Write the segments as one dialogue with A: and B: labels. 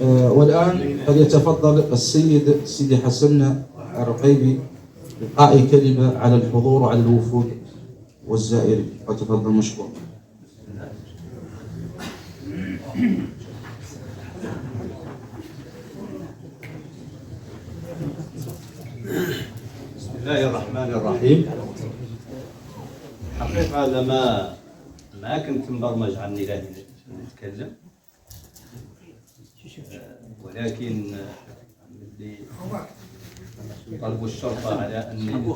A: والآن فليتفضل السيد سيدي حسن الرقيبي إلقاء كلمة على الحضور وعلى الوفود والزائرين، فتفضل مشكور.
B: بسم الله الرحمن الرحيم. حقيقة أنا ما كنت مبرمج عني لا نتكلم، ولكن اللي طلبوا الشرطة على أني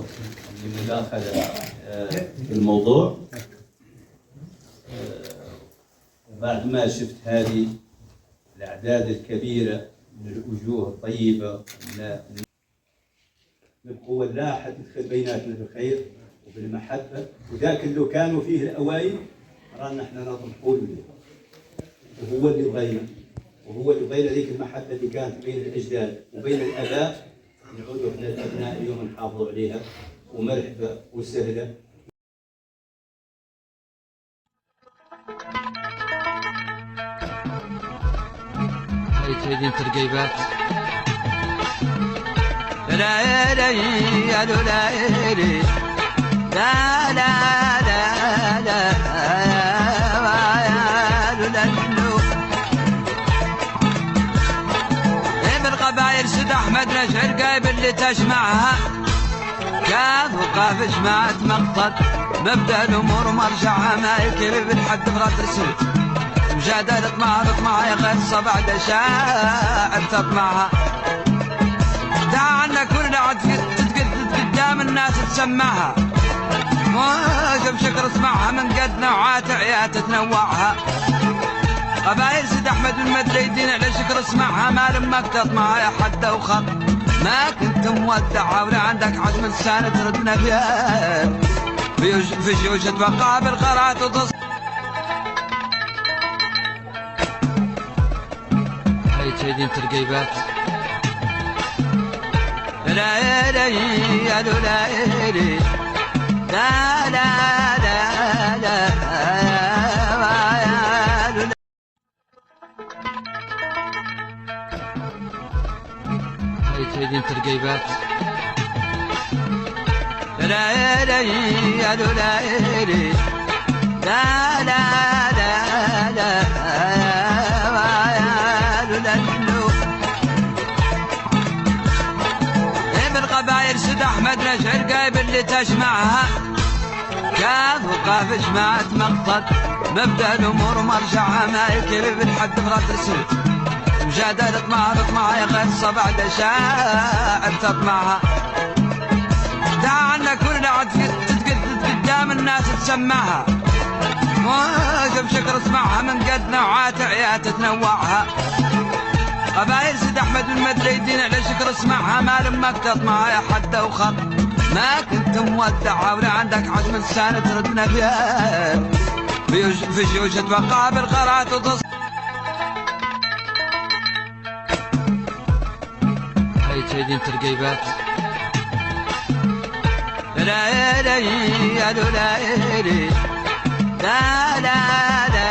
B: مداخلة في الموضوع بعد ما شفت هذه الأعداد الكبيرة من الوجوه الطيبة بالقوة اللاحة تدخل بيناتنا بالخير وبالمحبة، وذاك اللي كانوا فيه الأوائل رانا احنا نطمحوا له، وهو اللي بغينا، وهو اللي بغينا ذيك المحبة اللي كانت بين الأجداد وبين الآباء نعودوا احنا الأبناء اليوم نحافظوا عليها. ومرحبا وسهلا.
C: هاي تريدين ترقيبات لا لا يا لا لا لا لا لا بالقبايل سيد احمد نشعر قايب اللي تجمعها كاف وقاف جماعة مقصد مبدا الامور ومرجعها ما يكفي بالحد بغدر سلك مجادلة مع يا قصة بعد شاعر تطمعها دعا عنك كل عد تتقدد قدام الناس تسمعها موجب شكر اسمعها من قد نوعات عيات تنوعها قبايل سيد احمد المدريدين على شكر اسمعها ما لمك تطمع يا حد وخط ما كنت مودعها ولا عندك عزم لسانة تردنا فيها في جيوش اتوقع بالقرات وتص هاي تريدين ترقيبات لا لا يا لا لا لا لا لا هاي تريدين ترقيبات لا لا يا لا لا لا لا بالقبايل سيد احمد نشعر قايب اللي تجمعها كاف وقاف جماعة مقصد مبدا الامور ومرجعها ما يكفي بالحد بغدر سلك مجادلة مع يا قصة بعد شاعر تطمعها دعا عنك كل عد تتقدد قدام الناس تسمعها موجب شكر اسمعها من قد نوعات عيات تنوعها قبايل سيد احمد المدريدين على شكر اسمعها ما لمك تطمع يا حد وخط ما كنت مودعها ولا عندك عزم لسانة تردنا فيها في جيوش اتوقع بالقرات وتص هاي تريدين ترقيبات لا لا يا لا لا لا